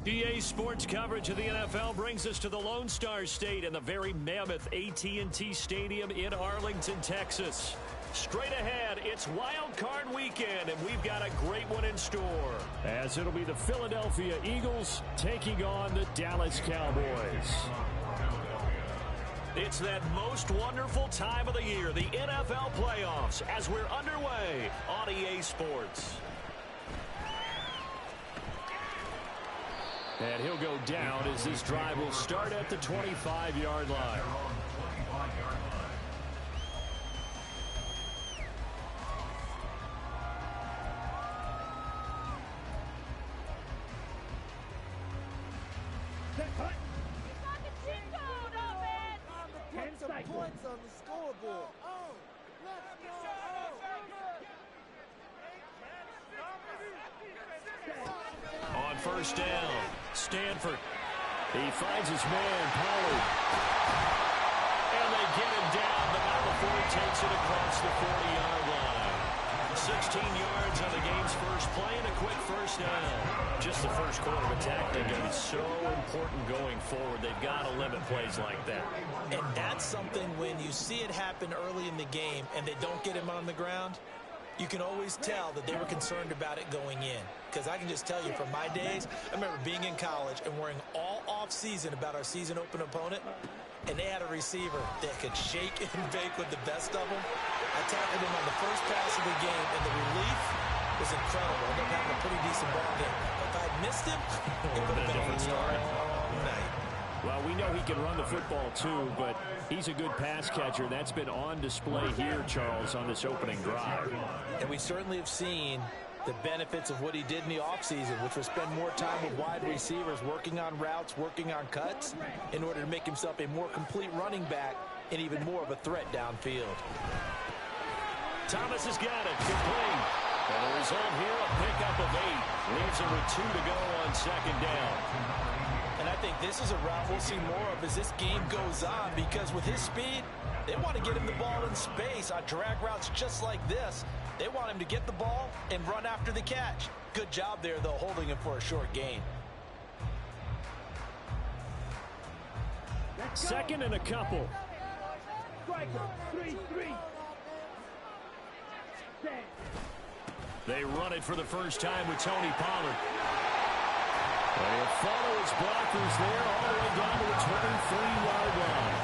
EA Sports coverage of the NFL brings us to the Lone Star State and the very mammoth AT&T Stadium in Arlington, Texas. Straight ahead, it's Wild Card Weekend, and we've got a great one in store, as it'll be the Philadelphia Eagles taking on the Dallas Cowboys. It's that most wonderful time of the year, the NFL playoffs, as we're underway on EA Sports. And he'll go down as this drive will start at the 25-yard line. Points on the scoreboard. Oh, let's go. On first down, Stanford. He finds his man, Pollard. And they get him down, but not before he takes it across the 40-yard line. 16 yards on the game's first play and a quick first down. Just the first quarter of attack is going to be so important going forward. They've got to limit plays like that. And that's something when you see it happen early in the game and they don't get him on the ground, you can always tell that they were concerned about it going in. Because I can just tell you from my days, I remember being in college and worrying all off-season about our season open opponent, and they had a receiver that could shake and bake with the best of them. I tackled him on the first pass of the game, and the relief was incredible. I ended up having a pretty decent ball game. If I'd missed him, it would have been a different story. Night. Well, we know he can run the football too, but he's a good pass catcher. That's been on display here, Charles, on this opening drive. And we certainly have seen the benefits of what he did in the offseason, which was spend more time with wide receivers, working on routes, working on cuts, in order to make himself a more complete running back and even more of a threat downfield. Thomas has got it. Complete. And the result here, a pickup of 8. Leaves him with 2 to go on second down. And I think this is a route we'll see more of as this game goes on, because with his speed, they want to get him the ball in space on drag routes just like this. They want him to get the ball and run after the catch. Good job there, though, holding him for a short gain. Second and a couple. Striker, 3-3. They run it for the first time with Tony Pollard. And he'll follow his blockers there all the way down to the 23-yard line.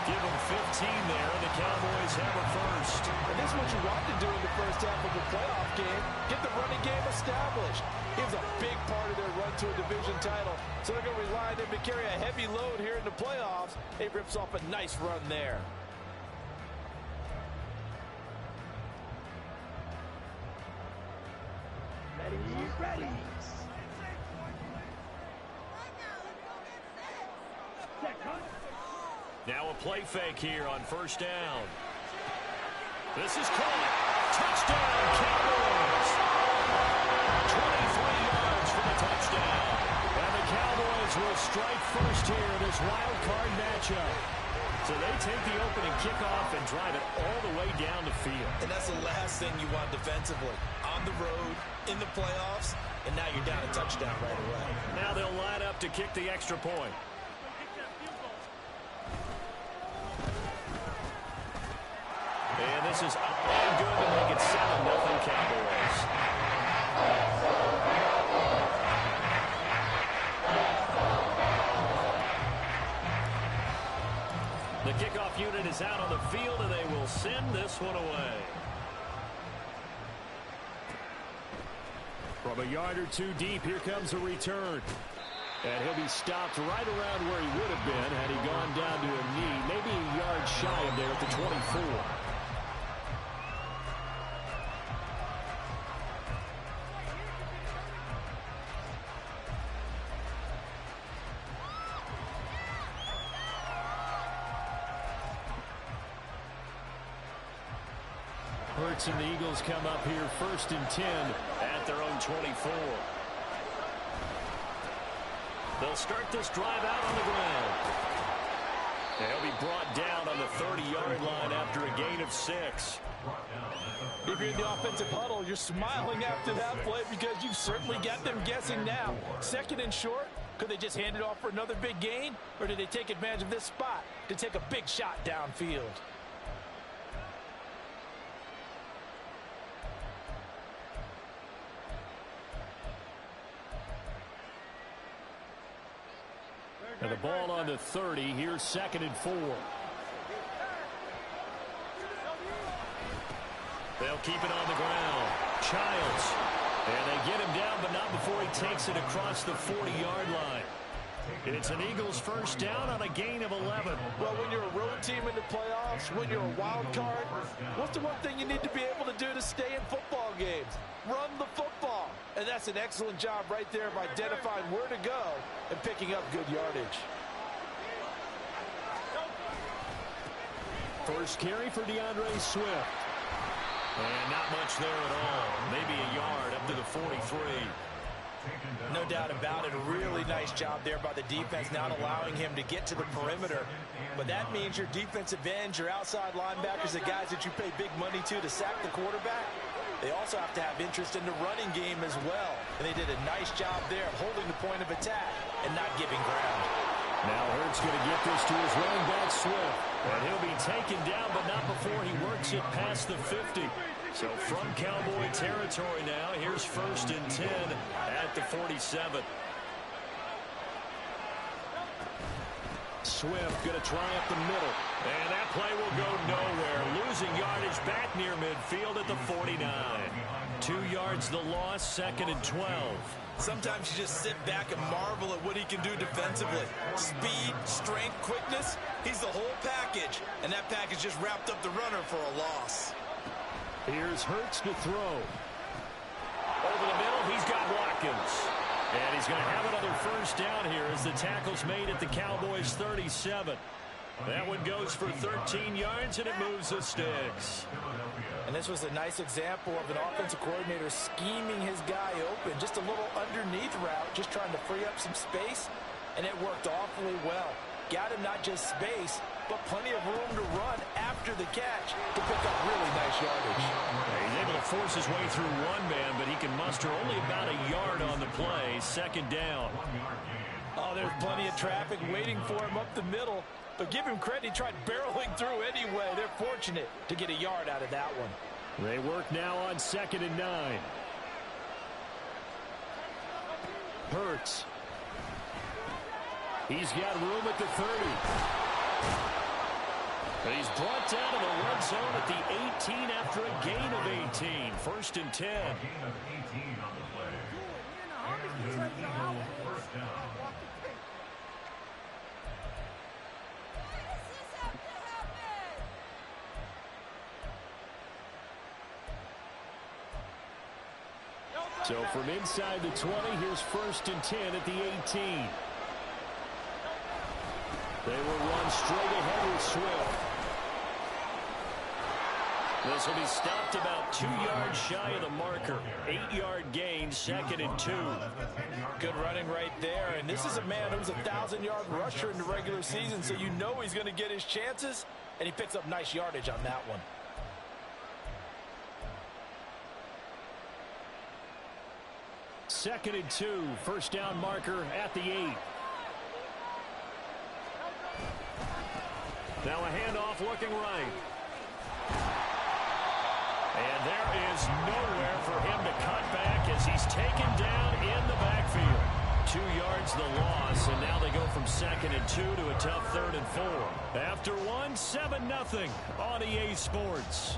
Give him 15 there, and the Cowboys have a first. And this is what you want to do in the first half of a playoff game. Get the running game established. He was a big part of their run to a division title, so they're going to rely on him to carry a heavy load here in the playoffs. He rips off a nice run there. Ready. Now a play fake here on first down. This is caught. Touchdown, Cowboys. 23 yards for the touchdown. And the Cowboys will strike first here in this wild card matchup. So they take the opening kickoff and drive it all the way down the field. And that's the last thing you want defensively. On the road, in the playoffs, and now you're down a touchdown right away. Now they'll line up to kick the extra point. And this is up and good to make it 7-0 Cowboys. The kickoff unit is out on the field, and they will send this one away. From a yard or two deep, here comes a return. And he'll be stopped right around where he would have been had he gone down to a knee, maybe a yard shy of there at the 24. Hurts and the Eagles come up here 1st and 10 at their own 24. They'll start this drive out on the ground. They'll be brought down on the 30-yard line after a gain of 6. If you're in the offensive huddle, you're smiling after that play because you've certainly got them guessing now. Second and short, could they just hand it off for another big gain? Or did they take advantage of this spot to take a big shot downfield? And the ball on the 30. Here's 2nd and 4. They'll keep it on the ground. Childs. And they get him down, but not before he takes it across the 40-yard line. It's an Eagles first down on a gain of 11. Well, when you're a road team in the playoffs, when you're a wild card, what's the one thing you need to be able to do to stay in football games? Run the football. And that's an excellent job right there of identifying where to go and picking up good yardage. First carry for DeAndre Swift. And not much there at all. Maybe a yard up to the 43. No doubt about it. A really nice job there by the defense, not allowing him to get to the perimeter. But that means your defensive ends, your outside linebackers, the guys that you pay big money to sack the quarterback, they also have to have interest in the running game as well. And they did a nice job there of holding the point of attack and not giving ground. Now Hurts going to get this to his running back, Swift. And he'll be taken down, but not before he works it past the 50. So from Cowboy territory now, here's 1st and 10 at the 47. Swift going to try up the middle. And that play will go nowhere. Losing yardage back near midfield at the 49. 2 yards the loss, 2nd and 12. Sometimes you just sit back and marvel at what he can do defensively. Speed, strength, quickness, he's the whole package. And that package just wrapped up the runner for a loss. Here's Hurts to throw. Over the middle, he's got Watkins. And he's going to have another first down here as the tackle's made at the Cowboys 37. That one goes for 13 yards, and it moves the sticks. And this was a nice example of an offensive coordinator scheming his guy open. Just a little underneath route, just trying to free up some space, and it worked awfully well. Got him not just space, but plenty of room to run after the catch to pick up really nice yardage. He's able to force his way through one man, but he can muster only about a yard on the play. 2nd down. Oh, there's plenty of traffic waiting for him up the middle. But give him credit, he tried barreling through anyway. They're fortunate to get a yard out of that one. They work now on 2nd and 9. Hurts. He's got room at the 30. He's brought down to the red zone at the 18 after a gain of 18. 1st and 10. So from inside the 20, here's 1st and 10 at the 18. They will run straight ahead with Swift. This will be stopped about 2 yards shy of the marker. 8-yard gain, 2nd and 2. Good running right there. And this is a man who's a 1,000-yard rusher in the regular season, so you know he's going to get his chances, and he picks up nice yardage on that one. Second and 2, first down marker at the 8. Now a handoff looking right. And there is nowhere for him to cut back as he's taken down in the backfield. 2 yards the loss, and now they go from 2nd and 2 to a tough 3rd and 4. After one, 7-0 on EA Sports.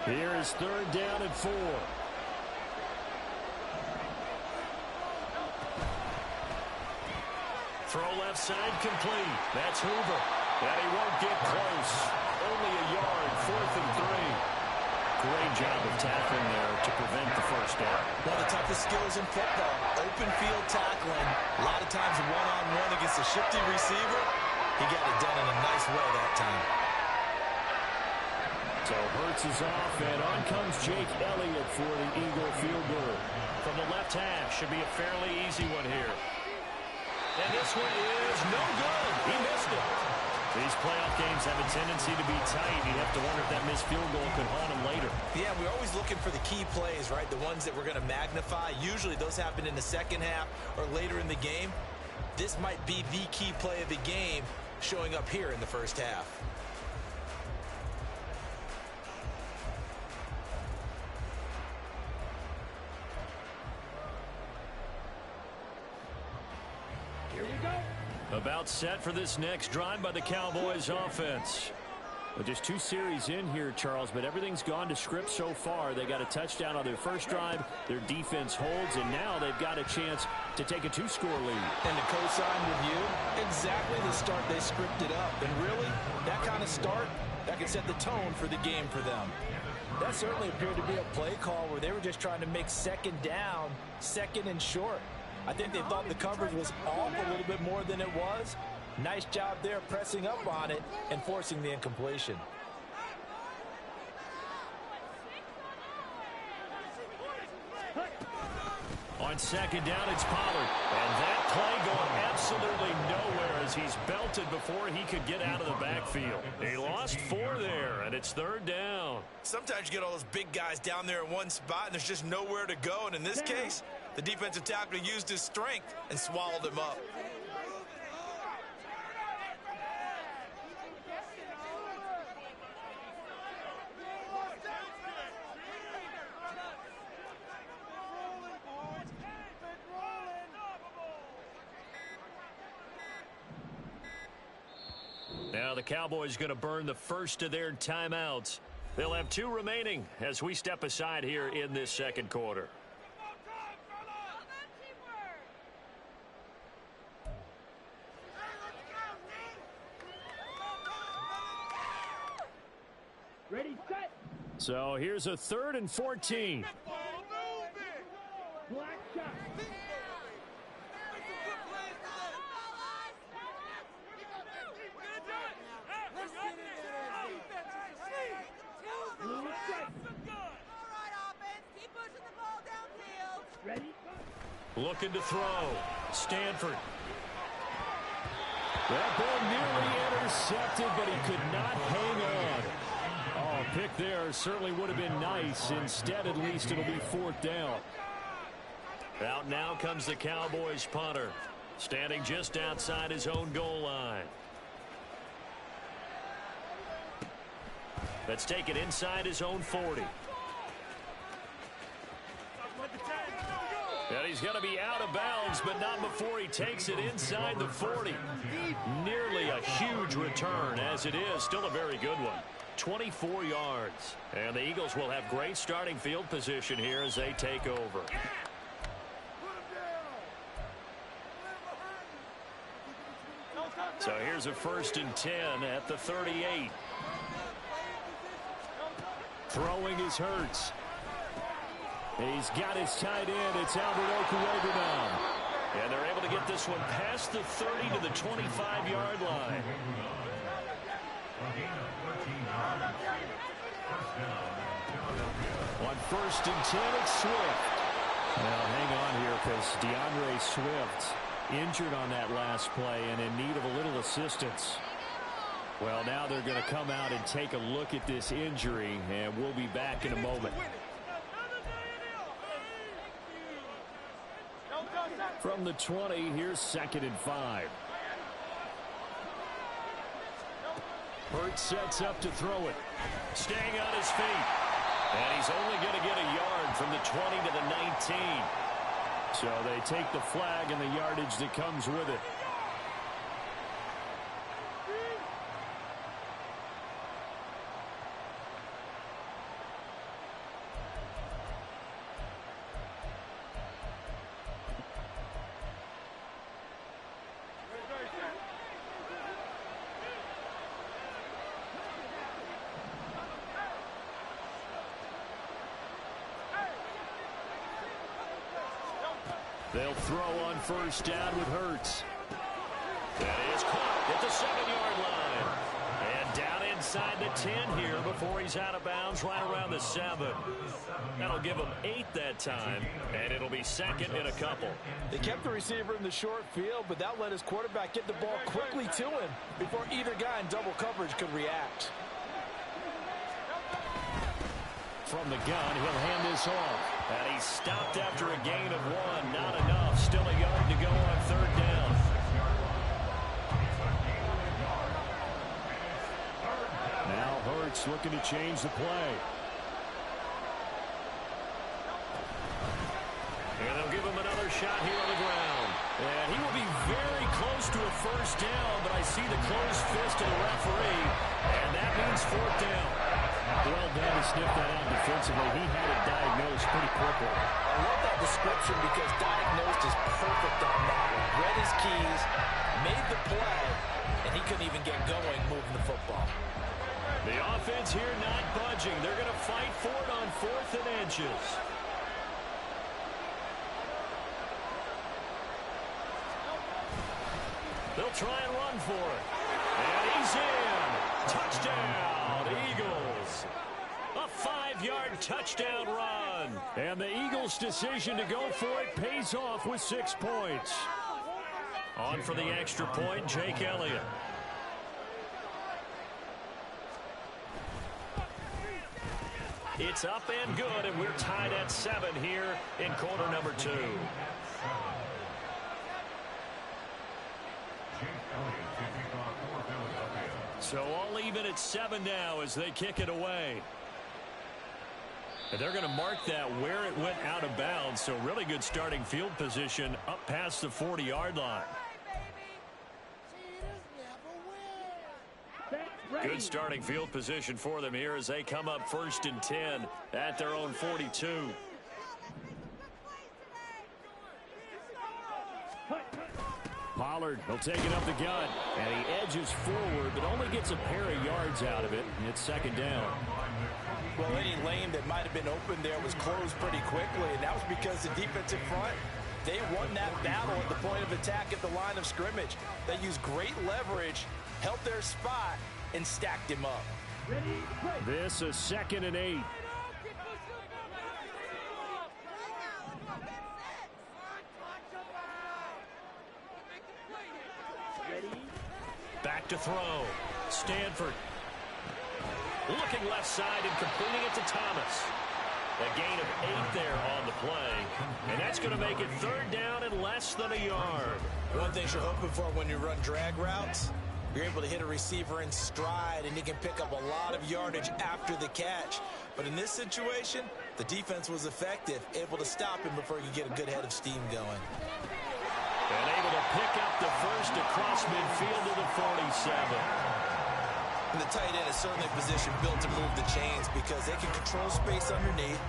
Here is 3rd down and 4. Throw left side complete. That's Hoover. And he won't get close. Only a yard, 4th and 3. Great job of tackling there to prevent the first down. One of the toughest skills in football, open field tackling. A lot of times one-on-one against a shifty receiver. He got it done in a nice way that time. So Hurts is off, and on comes Jake Elliott for the Eagle field goal. From the left half, should be a fairly easy one here. And this one is no good. He missed it. These playoff games have a tendency to be tight. You have to wonder if that missed field goal could haunt him later. Yeah, we're always looking for the key plays, right? The ones that we're going to magnify. Usually those happen in the second half or later in the game. This might be the key play of the game showing up here in the first half. About set for this next drive by the Cowboys offense. Well, just 2 series in here, Charles, but everything's gone to script so far. They got a touchdown on their first drive. Their defense holds, and now they've got a chance to take a 2-score lead. And to co-sign with you, exactly the start they scripted up. And really, that kind of start, that can set the tone for the game for them. That certainly appeared to be a play call where they were just trying to make second down, second and short. I think they thought the coverage was off a little bit more than it was. Nice job there pressing up on it and forcing the incompletion. On second down, it's Pollard. And that play going absolutely nowhere as he's belted before he could get out of the backfield. He lost 4 there, and it's 3rd down. Sometimes you get all those big guys down there in one spot, and there's just nowhere to go. And in this case, the defensive tackler used his strength and swallowed him up. Now the Cowboys going to burn the first of their timeouts. They'll have 2 remaining as we step aside here in this second quarter. Ready, set. So here's a 3rd and 14. Black shot. Ready? Looking to throw. Stanford. That ball nearly intercepted, but he could not hang on. Oh, a pick there certainly would have been nice. Instead, at least, it'll be 4th down. Out now comes the Cowboys punter, standing just outside his own goal line. Let's take it inside his own 40. And he's going to be out of bounds, but not before he takes it inside the 40. Nearly a huge return, as it is. Still a very good one. 24 yards. And the Eagles will have great starting field position here as they take over. So here's a 1st and 10 at the 38. Throwing is Hurts. He's got his tight end. It's Albert Okuwegu now. And they're able to get this one past the 30 to the 25-yard line. On 1st and 10, it's Swift. Now hang on here because DeAndre Swift injured on that last play and in need of a little assistance. Well, now they're going to come out and take a look at this injury, and we'll be back in a moment. From the 20, here's 2nd and 5. Hurts sets up to throw it. Staying on his feet. And he's only going to get a yard from the 20 to the 19. So they take the flag and the yardage that comes with it. They'll throw on first down with Hurts. That is caught at the 7-yard line. And down inside the 10 here before he's out of bounds right around the 7. That'll give him 8 that time, and it'll be second in a couple. They kept the receiver in the short field, but that let his quarterback get the ball quickly to him before either guy in double coverage could react. From the gun, he'll hand this off. And he's stopped after a gain of 1. Not enough. Still a yard to go on third down. Now Hurts looking to change the play. And they'll give him another shot here on the ground. And he will be very close to a first down, but I see the closed fist of the referee, and that means fourth down. Well done to sniff that out defensively. He had it diagnosed pretty quickly. I love that description because diagnosed is perfect on that one. Read his keys, made the play, and he couldn't even get going moving the football. The offense here not budging. They're going to fight for it on 4th and inches. They'll try and run for it. And he's in. Touchdown, Eagles. A 5-yard touchdown run. And the Eagles' decision to go for it pays off with 6 points. On for the extra point, Jake Elliott. It's up and good, and we're tied at 7 here in quarter number 2. So all even at 7 now as they kick it away. And they're going to mark that where it went out of bounds. So really good starting field position up past the 40-yard line. Good starting field position for them here as they come up 1st and 10 at their own 42. Pollard will take it up the gut, and he edges forward, but only gets a pair of yards out of it. It's 2nd down. Well, any lane that might have been open there was closed pretty quickly, and that was because the defensive front, they won that battle at the point of attack at the line of scrimmage. They used great leverage, held their spot, and stacked him up. This is 2nd and 8. Back to throw. Stanford. Looking left side and completing it to Thomas. A gain of 8 there on the play. And that's going to make it 3rd down and less than a yard. One thing you're hoping for when you run drag routes, you're able to hit a receiver in stride, and he can pick up a lot of yardage after the catch. But in this situation, the defense was effective, able to stop him before he could get a good head of steam going. And able to pick up the first across midfield to the 47. And the tight end is certainly a position built to move the chains because they can control space underneath.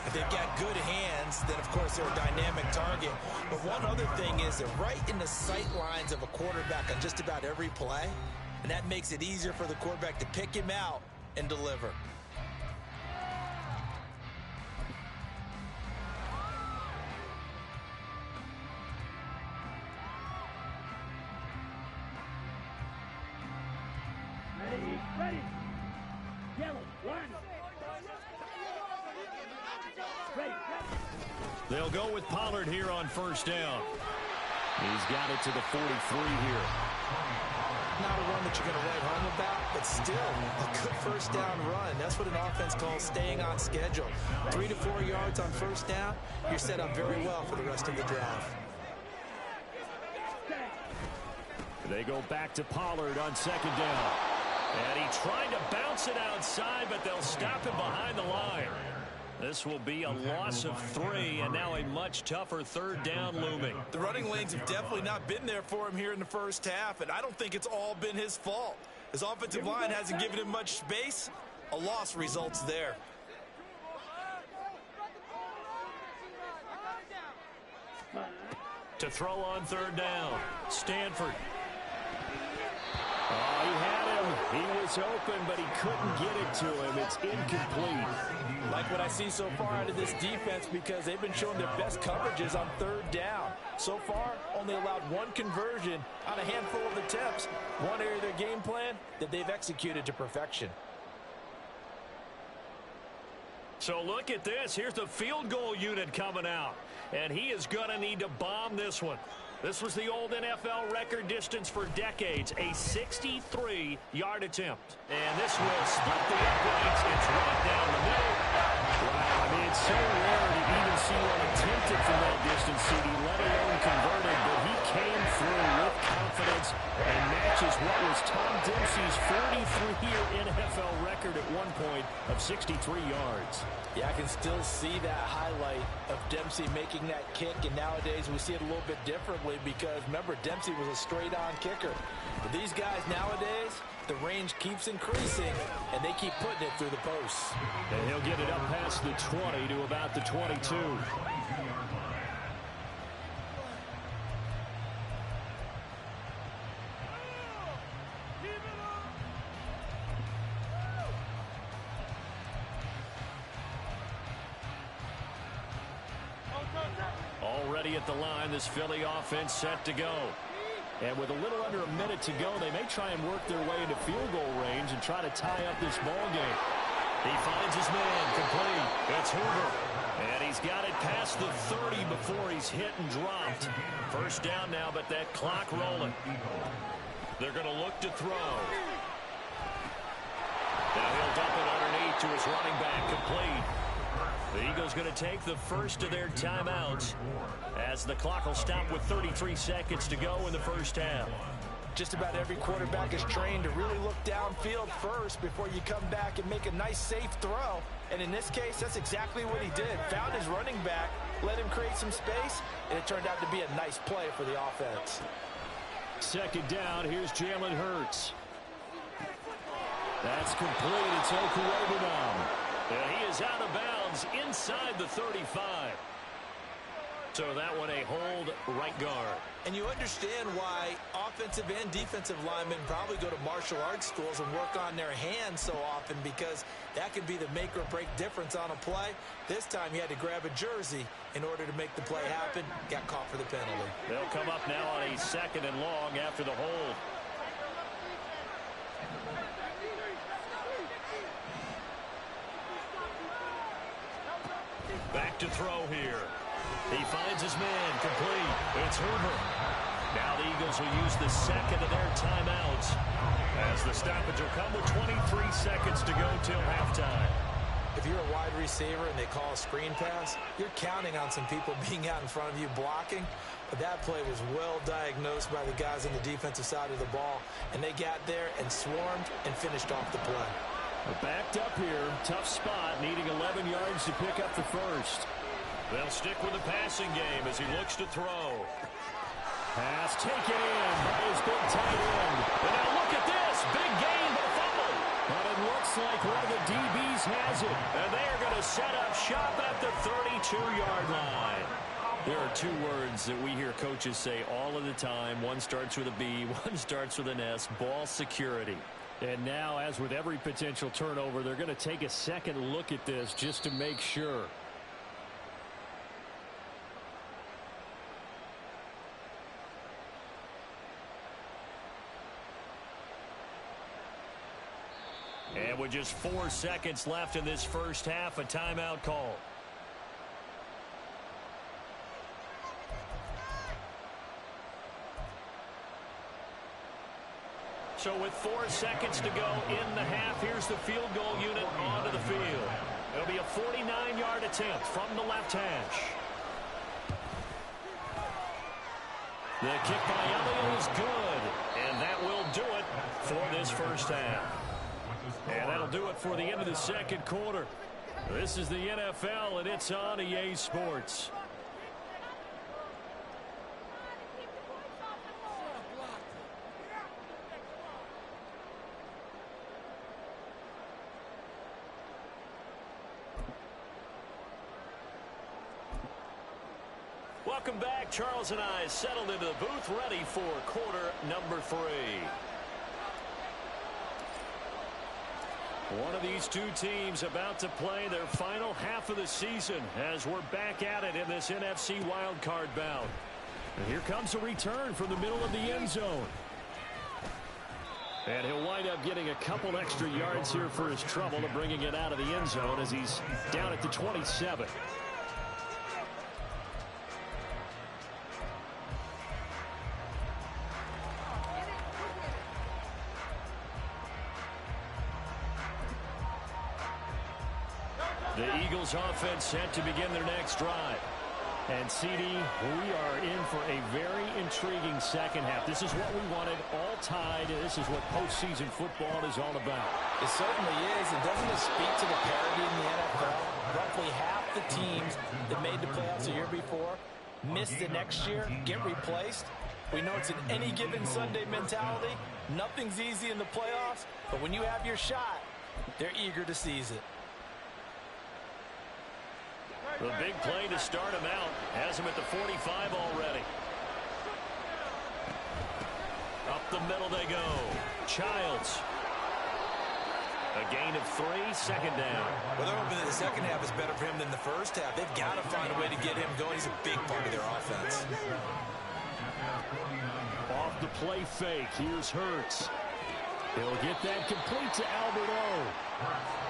If they've got good hands, then of course they're a dynamic target. But one other thing is they're right in the sight lines of a quarterback on just about every play. And that makes it easier for the quarterback to pick him out and deliver. Ready. Yellow, 1. Ready. They'll go with Pollard here on 1st down. He's got it to the 43 here. Not a run that you're going to write home about, but still a good 1st down run. That's what an offense calls staying on schedule. 3 to 4 yards on 1st down, you're set up very well for the rest of the drive. They go back to Pollard on 2nd down. And he tried to bounce it outside, but they'll stop him behind the line. This will be a loss of 3, and now a much tougher 3rd down looming. The running lanes have definitely not been there for him here in the first half, and I don't think it's all been his fault. His offensive line hasn't given him much space. A loss results there. To throw on 3rd down, Stanford. Oh, he had him. He was open, but he couldn't get it to him. It's incomplete. Like what I see so far out of this defense because they've been showing their best coverages on 3rd down. So far, only allowed one conversion on a handful of attempts. One area of their game plan that they've executed to perfection. So look at this. Here's the field goal unit coming out. And he is going to need to bomb this one. This was the old NFL record distance for decades, a 63-yard attempt. And this will split the uprights. It's right down the middle. Wow, I mean, it's so rare to even see one attempted from that distance, CD, let alone converted. But he came through with confidence and matches what was Tom Dempsey's 43-year NFL record at one point of 63 yards. Yeah, I can still see that highlight of Dempsey making that kick, and nowadays we see it a little bit differently because, remember, Dempsey was a straight-on kicker. But these guys nowadays, the range keeps increasing, and they keep putting it through the posts. And he'll get it up past the 20 to about the 22. Already at the line, this Philly offense set to go. And with a little under a minute to go, they may try and work their way into field goal range and try to tie up this ball game. He finds his man complete. It's Hoover. And he's got it past the 30 before he's hit and dropped. First down now, but that clock rolling. They're going to look to throw. Now he'll dump it underneath to his running back, complete. The Eagles going to take the first of their timeouts as the clock will stop with 33 seconds to go in the first half. Just about every quarterback is trained to really look downfield first before you come back and make a nice, safe throw. And in this case, that's exactly what he did. Found his running back, let him create some space, and it turned out to be a nice play for the offense. Second down, here's Jalen Hurts. That's complete. It's Okuwebunam. And he is out of bounds inside the 35. So that one a hold right guard. And you understand why offensive and defensive linemen probably go to martial arts schools and work on their hands so often, because that could be the make or break difference on a play. This time he had to grab a jersey in order to make the play happen. Got caught for the penalty. They'll come up now on a second and long after the hold. Back to throw here. He finds his man complete. It's Hoover. Now the Eagles will use the second of their timeouts as the stoppage will come with 23 seconds to go till halftime. If you're a wide receiver and they call a screen pass, you're counting on some people being out in front of you blocking. But that play was well diagnosed by the guys on the defensive side of the ball, and they got there and swarmed and finished off the play. Backed up here, tough spot, needing 11 yards to pick up the first. They'll stick with the passing game as he looks to throw. Pass taken in by his big tight end. And now look at this, big gain but a fumble. But it looks like one of the DBs has it. And they are going to set up shop at the 32-yard line. There are two words that we hear coaches say all of the time. One starts with a B, one starts with an S, ball security. And now, as with every potential turnover, they're going to take a second look at this just to make sure. And with just 4 seconds left in this first half, a timeout call. So with 4 seconds to go in the half, here's the field goal unit onto the field. It'll be a 49-yard attempt from the left hash. The kick by Elliott is good, and that will do it for this first half. And that'll do it for the end of the second quarter. This is the NFL, and it's on EA Sports. Welcome back. Charles and I settled into the booth, ready for quarter number 3. One of these two teams about to play their final half of the season as we're back at it in this NFC wildcard bout. And here comes a return from the middle of the end zone. And he'll wind up getting a couple extra yards here for his trouble to bringing it out of the end zone as he's down at the 27. The Eagles offense set to begin their next drive. And CD, we are in for a very intriguing second half. This is what we wanted, all tied. This is what postseason football is all about. It certainly is. And doesn't it speak to the parity in the NFL? Roughly half the teams that made the playoffs the year before miss the next year, get replaced. We know it's an any given Sunday mentality. Nothing's easy in the playoffs, but when you have your shot, they're eager to seize it. The big play to start him out. Has him at the 45 already. Up the middle they go. Childs. A gain of 3, second down. Well, they're hoping that the second half is better for him than the first half. They've got to find a way to get him going. He's a big part of their offense. Off the play fake. Here's Hurts. He'll get that complete to Albert O.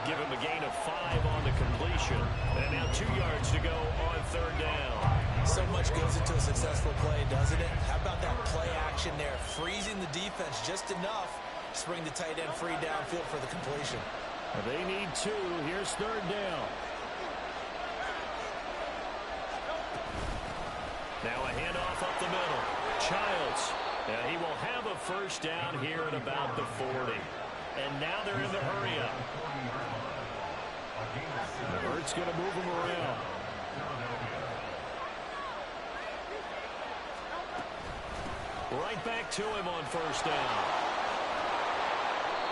Give him a gain of 5 on the completion. And now 2 yards to go on third down. So much goes into a successful play, doesn't it? How about that play action there? Freezing the defense just enough to bring the tight end free downfield for the completion. They need 2. Here's third down. Now a handoff up the middle. Childs. And he will have a first down here at about the 40. And now they're in the hurry-up. Hurts going to move him around. Right back to him on first down.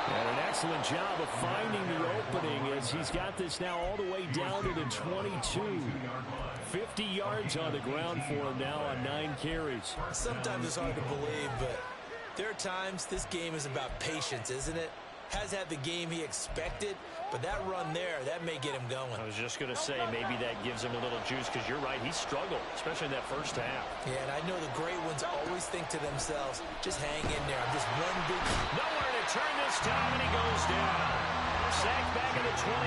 And an excellent job of finding the opening as he's got this now all the way down to the 22. 50 yards on the ground for him now on 9 carries. Sometimes it's hard to believe, but there are times this game is about patience, isn't it? Has had the game he expected, but that run there, that may get him going. I was just going to say maybe that gives him a little juice because you're right, he struggled, especially in that first half. Yeah, and I know the great ones always think to themselves, just hang in there. I'm just one big... Nowhere to turn this time, and he goes down. Sacked back at the 29.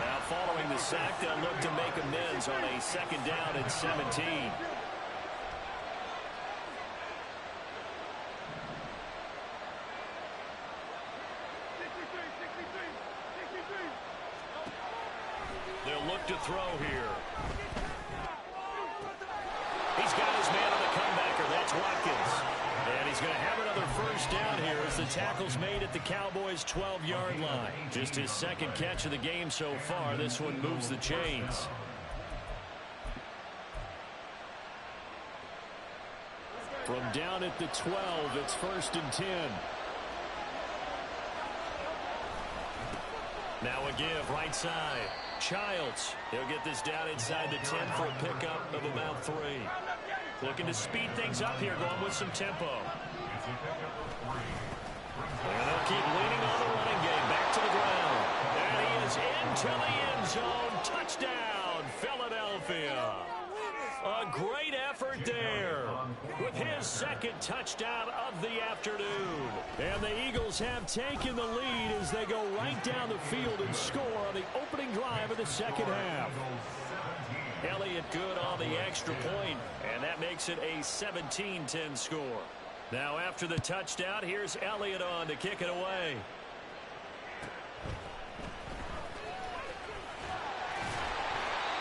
Now following the sack, they'll look to make amends on a second down and 17. They'll look to throw here. He's got his man on the comebacker. That's Watkins. And he's going to have another first down here as the tackle's made at the Cowboys' 12-yard line. Just his second catch of the game so far. This one moves the chains. From down at the 12, it's 1st and 10. Now a give right side. Childs. He'll get this down inside the 10 for a pickup of about 3. Looking to speed things up here, going with some tempo. And they'll keep leaning on the running game. Back to the ground. And he is into the end zone. Touchdown, Philadelphia. A great effort there with his second touchdown of the afternoon. And the Eagles have taken the lead as they go right down the field and score on the opening drive of the second half. Elliott good on the extra point, and that makes it a 17-10 score. Now after the touchdown, here's Elliott on to kick it away.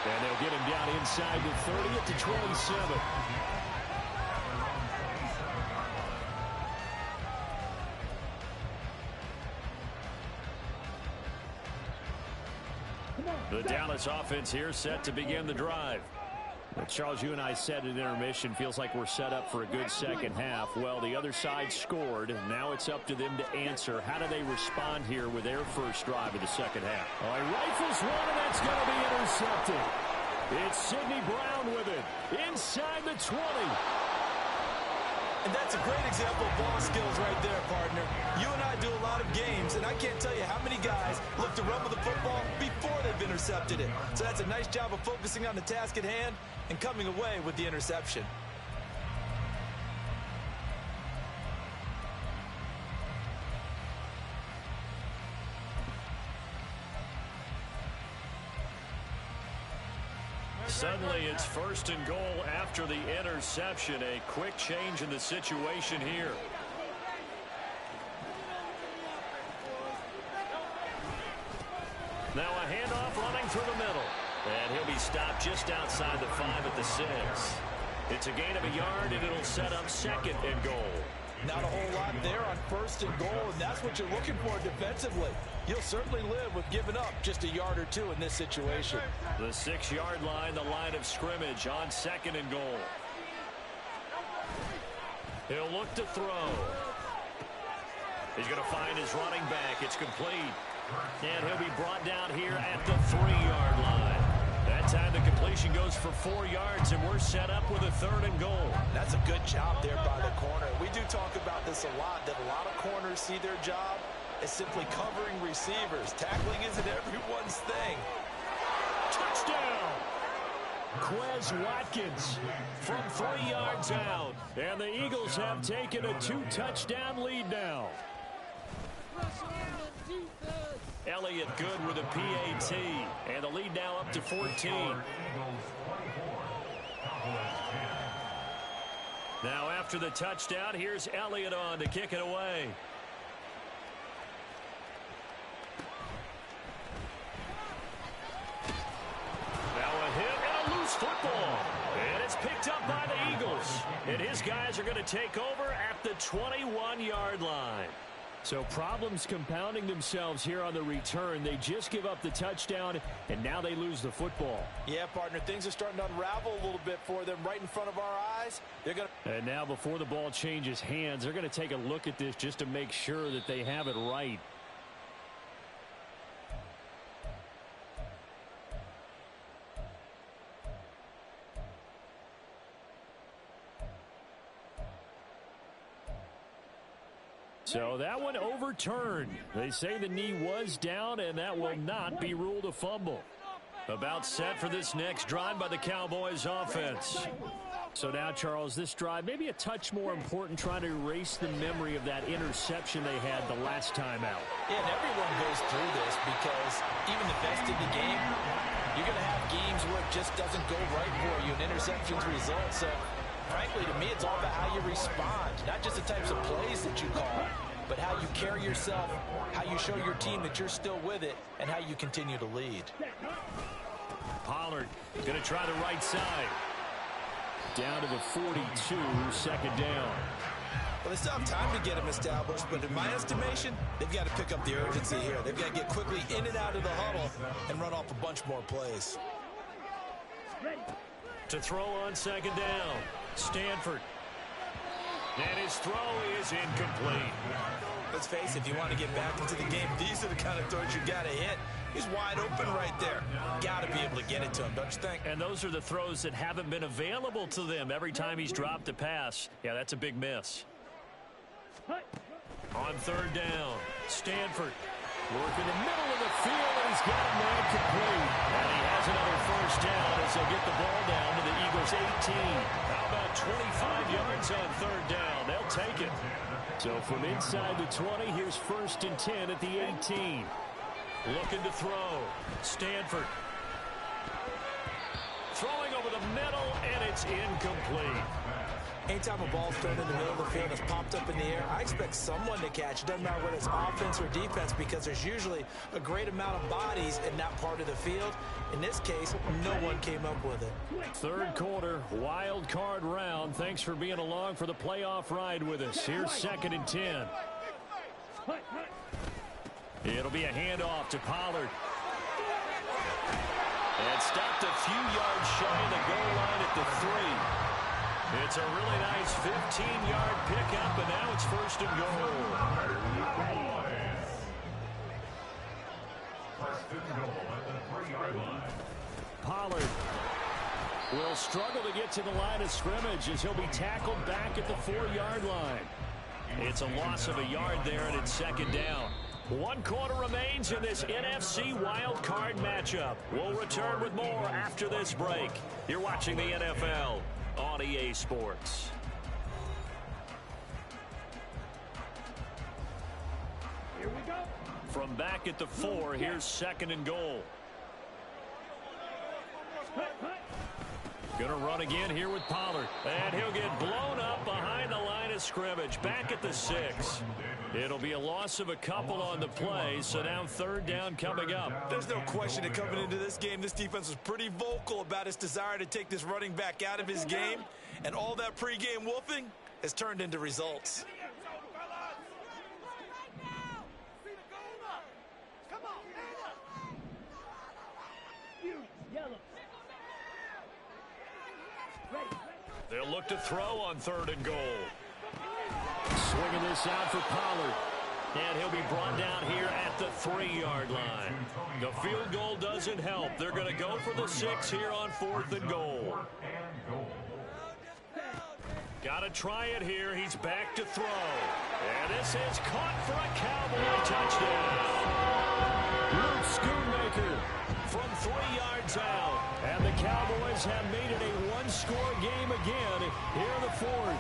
And they'll get him down inside the 30 at the 27. The Dallas offense here set to begin the drive. Charles, you and I said at intermission, feels like we're set up for a good second half. Well, the other side scored, and now it's up to them to answer. How do they respond here with their first drive of the second half? Oh, he rifles one, and that's going to be intercepted. It's Sidney Brown with it inside the 20. And that's a great example of ball skills right there, partner. You and I do a lot of games, and I can't tell you how many guys look to run with the football before they've intercepted it. So that's a nice job of focusing on the task at hand and coming away with the interception. Suddenly, it's 1st and goal after the interception. A quick change in the situation here. Now a handoff running through the middle. And he'll be stopped just outside the 5 at the 6. It's a gain of a yard, and it'll set up 2nd and goal. Not a whole lot there on 1st and goal, and that's what you're looking for defensively. You'll certainly live with giving up just a yard or 2 in this situation. The 6-yard line, the line of scrimmage on 2nd and goal. He'll look to throw. He's going to find his running back. It's complete. And he'll be brought down here at the 3-yard line. That time the completion goes for 4 yards, and we're set up with a 3rd and goal. That's a good job there by the corner. We do talk about this a lot, that a lot of corners see their job as simply covering receivers. Tackling isn't everyone's thing. Touchdown! Quez Watkins from 3 yards out. And the Eagles have taken a 2-touchdown lead now. Elliott good with a PAT. And the lead now up to 14. Now after the touchdown, here's Elliott on to kick it away. Now a hit and a loose football. And it's picked up by the Eagles. And his guys are going to take over at the 21-yard line. So problems compounding themselves here on the return. They just give up the touchdown, and now they lose the football. Yeah, partner, things are starting to unravel a little bit for them right in front of our eyes. And now before the ball changes hands, they're going to take a look at this just to make sure that they have it right. So that one overturned. They say the knee was down, and that will not be ruled a fumble. About set for this next drive by the Cowboys offense. So now, Charles, this drive maybe a touch more important, trying to erase the memory of that interception they had the last time out. Yeah, and everyone goes through this because even the best in the game, you're going to have games where it just doesn't go right for you, and interceptions result. So frankly, to me, it's all about how you respond, not just the types of plays that you call, but how you carry yourself, how you show your team that you're still with it, and how you continue to lead. Pollard going to try the right side. Down to the 42, 2nd down. Well, they still have time to get him established, but in my estimation, they've got to pick up the urgency here. They've got to get quickly in and out of the huddle and run off a bunch more plays. To throw on 2nd down. Stanford. And his throw is incomplete. Let's face it, if you want to get back into the game, these are the kind of throws you got to hit. He's wide open right there. Got to be able to get it to him, don't you think? And those are the throws that haven't been available to them every time he's dropped a pass. Yeah, that's a big miss. On 3rd down, Stanford working the middle of the field, and he's got a man complete. And he has another 1st down as they get the ball down to the Eagles' 18. How about 25 yards on 3rd down? They'll take it. So from inside the 20, here's 1st and 10 at the 18. Looking to throw. Stanford. Throwing over the middle, and it's incomplete. Anytime a ball's thrown in the middle of the field and it's popped up in the air, I expect someone to catch it. Doesn't matter whether it's offense or defense, because there's usually a great amount of bodies in that part of the field. In this case, no one came up with it. 3rd quarter, wild card round. Thanks for being along for the playoff ride with us. Here's 2nd and 10. It'll be a handoff to Pollard. And stopped a few yards shy of the goal line at the 3. It's a really nice 15-yard pickup, and now it's 1st and goal. Pollard will struggle to get to the line of scrimmage as he'll be tackled back at the 4-yard line. It's a loss of a yard there, and it's second down. 1 quarter remains in this NFC Wild Card matchup. We'll return with more after this break. You're watching the NFL on EA Sports. Here we go. From back at the 4, here's second and goal. Going to run again here with Pollard. And he'll get blown up behind the line of scrimmage. Back at the 6. It'll be a loss of a couple on the play, so now third down coming up. There's no question that coming into this game, this defense was pretty vocal about its desire to take this running back out of his game. And all that pregame wolfing has turned into results. They'll look to throw on third and goal. Swinging this out for Pollard. And he'll be brought down here at the 3-yard line. The field goal doesn't help. They're going to go for the 6 here on 4th and goal. Got to try it here. He's back to throw. And this is caught for a Cowboy touchdown. Luke Schoonmaker from 3 yards out. And the Cowboys have made it a 1-score game again here in the 4th.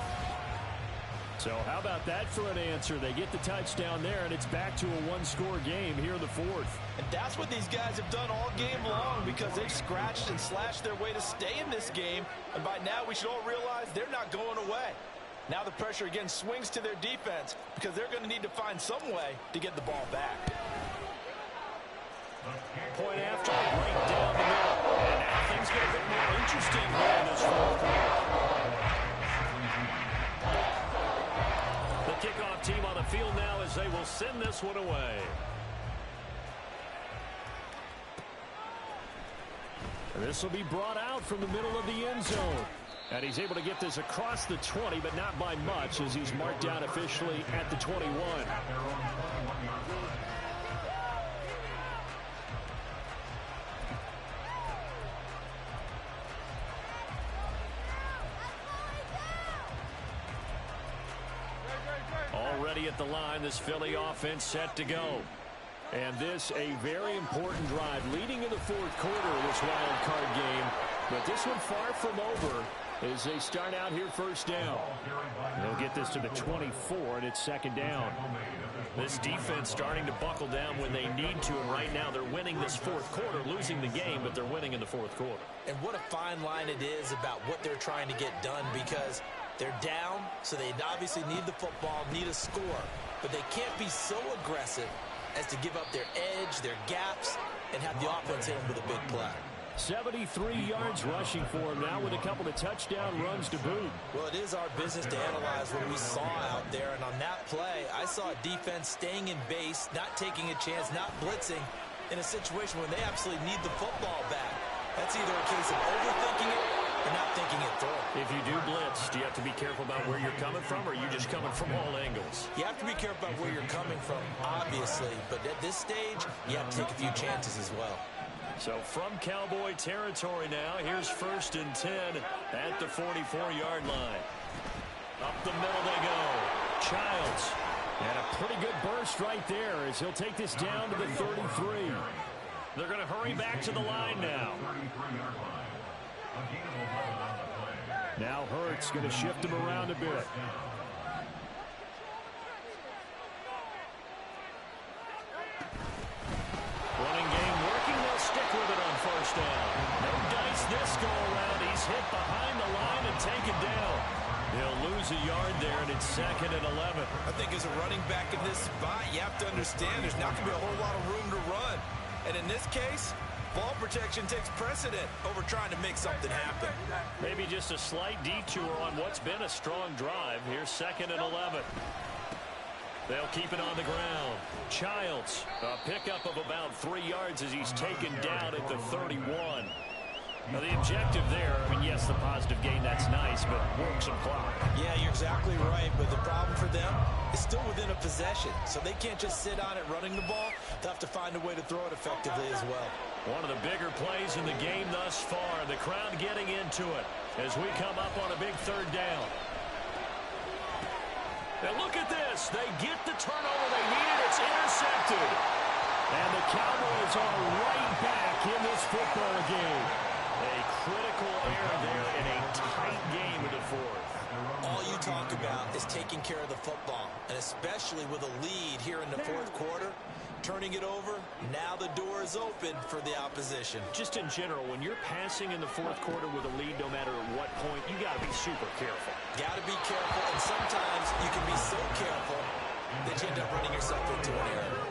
So how about that for an answer? They get the touchdown there, and it's back to a 1-score game here in the 4th. And that's what these guys have done all game long, because they've scratched and slashed their way to stay in this game. And by now, we should all realize they're not going away. Now the pressure again swings to their defense, because they're going to need to find some way to get the ball back. Point after, right down the middle. And now things get a bit more interesting here in this 4th quarter. The kickoff team on the field now as they will send this one away. And this will be brought out from the middle of the end zone. And he's able to get this across the 20, but not by much, as he's marked down officially at the 21. Already at the line, this Philly offense set to go. And this a very important drive leading in the 4th quarter of this wild card game. But this one far from over as they start out here first down. They'll get this to the 24, and it's second down. This defense starting to buckle down when they need to, and right now they're winning this 4th quarter, losing the game, but they're winning in the 4th quarter. And what a fine line it is about what they're trying to get done, because they're down, so they obviously need the football, need a score. But they can't be so aggressive as to give up their edge, their gaps, and have the offense hit them with a big play. 73 yards rushing for him now with a couple of touchdown runs to boot. Well, it is our business to analyze what we saw out there. And on that play, I saw a defense staying in base, not taking a chance, not blitzing in a situation where they absolutely need the football back. That's either a case of overthinking it or not thinking it through. If you do blitz, do you have to be careful about where you're coming from, or are you just coming from all angles? You have to be careful about where you're coming from, obviously. But at this stage, you have to take a few chances as well. So from Cowboy territory now, here's 1st and 10 at the 44-yard line. Up the middle they go. Childs. And a pretty good burst right there as he'll take this down to the 33. They're going to hurry back to the line now. Now Hurts going to shift him around a bit. Running game working. They'll stick with it on first down. No dice this go around. He's hit behind the line and taken down. He'll lose a yard there, and it's 2nd and 11. I think as a running back in this spot, you have to understand there's not going to be a whole lot of room to run. And in this case, ball protection takes precedent over trying to make something happen. Maybe just a slight detour on what's been a strong drive. Here's 2nd and 11. They'll keep it on the ground. Childs, a pickup of about 3 yards as he's taken down at the 31. Now the objective there, I mean, yes, the positive gain, that's nice, but work some clock. Yeah, you're exactly right, but the problem for them is still within a possession, so they can't just sit on it running the ball. They'll have to find a way to throw it effectively as well. One of the bigger plays in the game thus far. The crowd getting into it as we come up on a big third down. And look at this. They get the turnover they needed. It's intercepted. And the Cowboys are right back in this football game. A critical error there in a tight game in the fourth. All you talk about is taking care of the football, and especially with a lead here in the fourth quarter, turning it over, now the door is open for the opposition. Just in general, when you're passing in the fourth quarter with a lead, no matter at what point, you got to be super careful. Got to be careful, and sometimes you can be so careful that you end up running yourself into an error.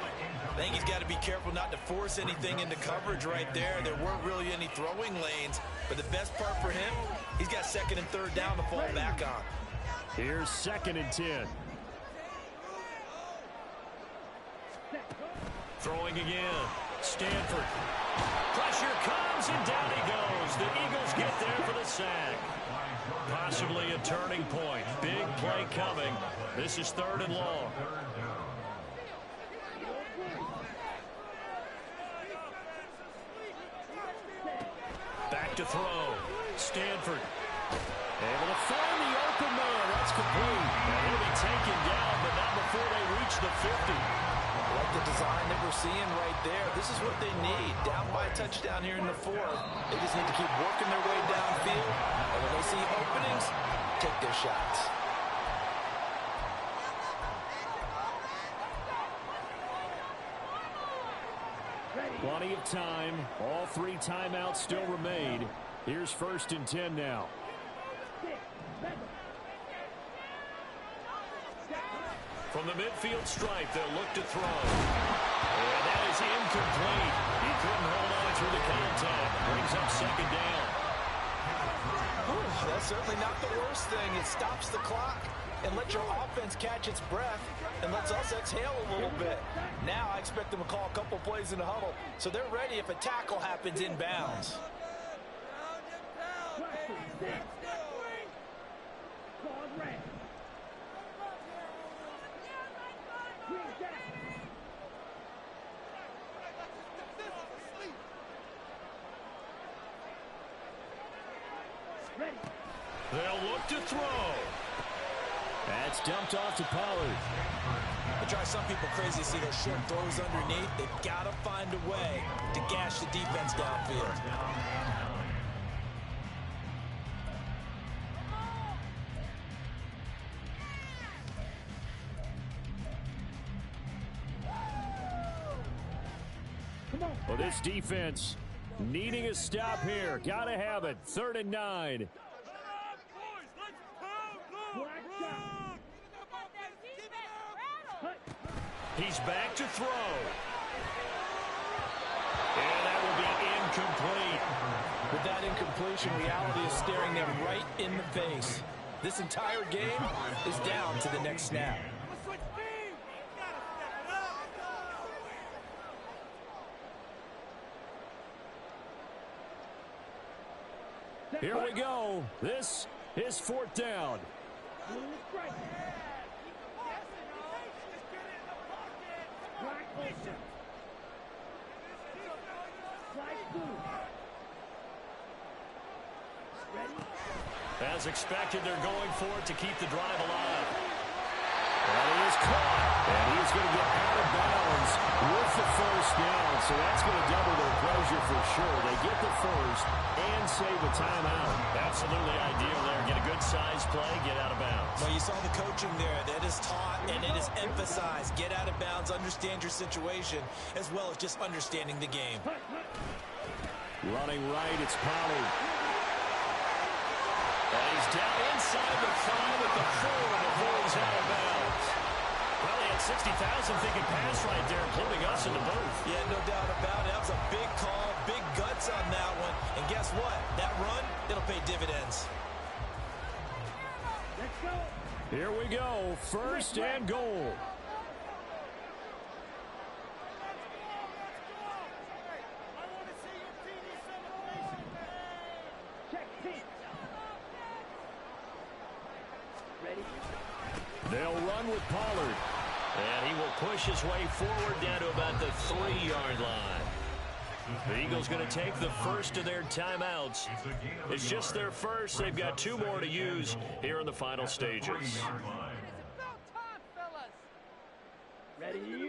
I think he's got to be careful not to force anything into coverage right there. There weren't really any throwing lanes, but the best part for him, he's got second and third down to fall back on. Here's 2nd and 10. Throwing again. Stanford. Pressure comes, and down he goes. The Eagles get there for the sack. Possibly a turning point. Big play coming. This is 3rd and long. Back to throw. Stanford. Able to find the open man. That's complete. And he'll be taken down, but not before they reach the 50. Like the design that we're seeing right there. This is what they need. Down by a touchdown here in the fourth. They just need to keep working their way downfield. And when they see openings, take their shots. Plenty of time. All 3 timeouts still remain. Here's 1st and 10 now. From the midfield stripe, they'll look to throw. And that is incomplete. He couldn't hold on through the contact. Brings up 2nd down. That's certainly not the worst thing. It stops the clock and lets your offense catch its breath and lets us exhale a little bit. Now I expect them to call a couple plays in the huddle, so they're ready if a tackle happens inbounds. They'll look to throw. That's dumped off to Pollard. It drives some people crazy to see those short throws underneath. They've got to find a way to gash the defense downfield. Well, this defense needing a stop here. Got to have it. 3rd and 9. He's back to throw. And that will be incomplete. With that incompletion, reality is staring them right in the face. This entire game is down to the next snap. Here we go. This is 4th down. As expected, they're going for it to keep the drive alive. And he is caught. And he's going to get out of bounds with the 1st down. So that's going to double their pleasure for sure. They get the 1st and save a timeout. Absolutely ideal there. Get a good size play, get out of bounds. Well, you saw the coaching there. That is taught and it is emphasized. Get out of bounds, understand your situation, as well as just understanding the game. Running right, it's Pollard. And he's down inside the 5 at the 4 before he's out of bounds. Probably had 60,000 thinking pass right there, including us in the booth. Yeah, no doubt about it. That was a big call, big guts on that one. And guess what? That run, it'll pay dividends. Let's go. Here we go. 1st and goal. They'll run with Pollard. And he will push his way forward down to about the 3-yard line. The Eagles going to take the first of their timeouts. It's just their first. They've got 2 more to use here in the final stages.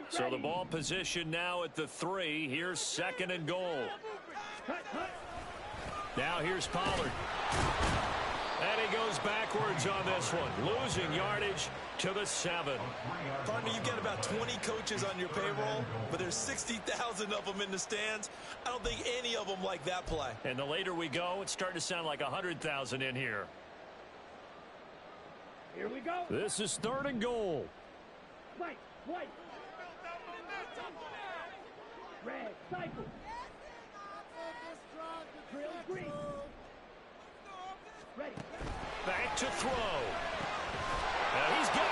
So the ball position now at the 3. Here's 2nd and goal. Now here's Pollard. And he goes backwards on this one, losing yardage to the 7. Partner, you've got about 20 coaches on your payroll, but there's 60,000 of them in the stands. I don't think any of them like that play. And the later we go, it's starting to sound like 100,000 in here. Here we go. This is 3rd and goal. White. Red, cycle. Drill green. Ready. Back to throw. And he's got it.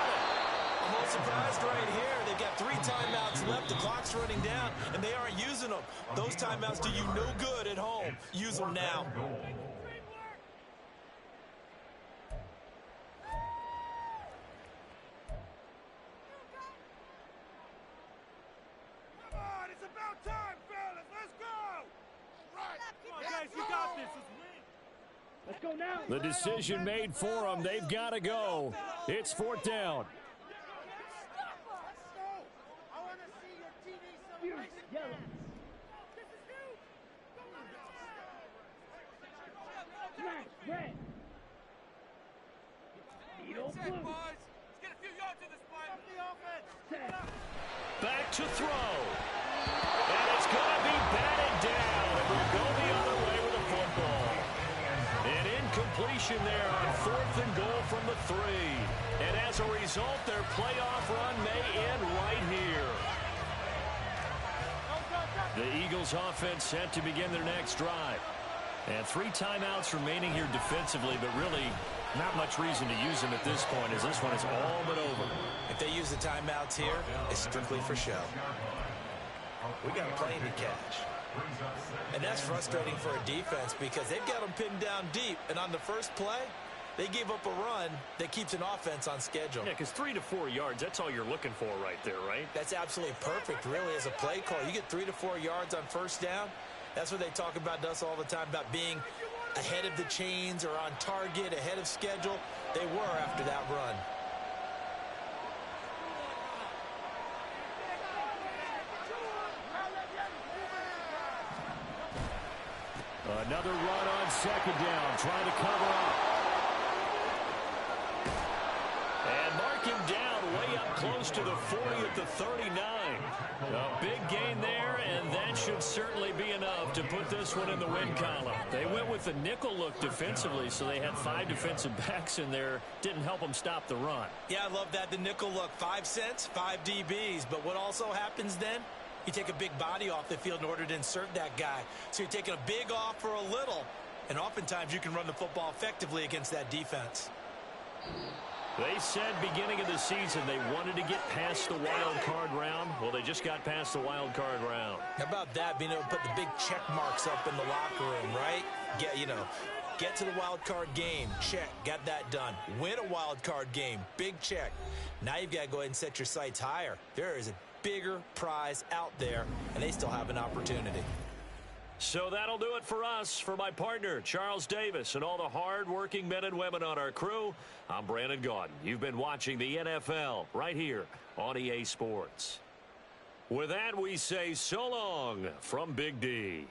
I'm a little surprised right here. They've got 3 timeouts left. The clock's running down, and they aren't using them. Those timeouts do you no good at home. Use them now. Come on, it's about time, fellas. Let's go. Right. Come on, guys, you got this. Let's go now. The decision made for them. They've got to go. It's 4th down. I want to see your TV celebration. Yellow. Smash, red. Needle blue. Boys. Let's get a few yards in this play. Up the offense. Back to throw. And it's going to be batted down. And we'll go the other way with the football. An incompletion there on 4th and goal from the 3. And as a result, their playoff run may end right here. The Eagles offense set to begin their next drive. And 3 timeouts remaining here defensively, but really not much reason to use them at this point, as this one is all but over. If they use the timeouts here, it's strictly for show. We got a plane to catch. And that's frustrating for a defense because they've got them pinned down deep. And on the first play, they gave up a run that keeps an offense on schedule. Yeah, because 3 to 4 yards, that's all you're looking for right there, right? That's absolutely perfect, really, as a play call. You get 3 to 4 yards on first down. That's what they talk about to us all the time, about being ahead of the chains or on target, ahead of schedule. They were after that run. Another run on 2nd down, trying to cover up. And mark him down way up close to the 40 at the 39. A big gain there, and that should certainly be enough to put this one in the win column. They went with the nickel look defensively, so they had 5 defensive backs in there. Didn't help them stop the run. Yeah, I love that, the nickel look. 5 cents, 5 DBs. But what also happens then? You take a big body off the field in order to insert that guy. So you're taking a big off for a little. And oftentimes you can run the football effectively against that defense. They said beginning of the season they wanted to get past the wild card round. Well, they just got past the wild card round. How about that, being able to put the big check marks up in the locker room, right? Get to the wild card game. Check. Got that done. Win a wild card game. Big check. Now you've got to go ahead and set your sights higher. There is a bigger prize out there, and they still have an opportunity. So that'll do it for us. For my partner, Charles Davis, and all the hard-working men and women on our crew, I'm Brandon Gaudin. You've been watching the NFL right here on EA Sports. With that, we say so long from Big D.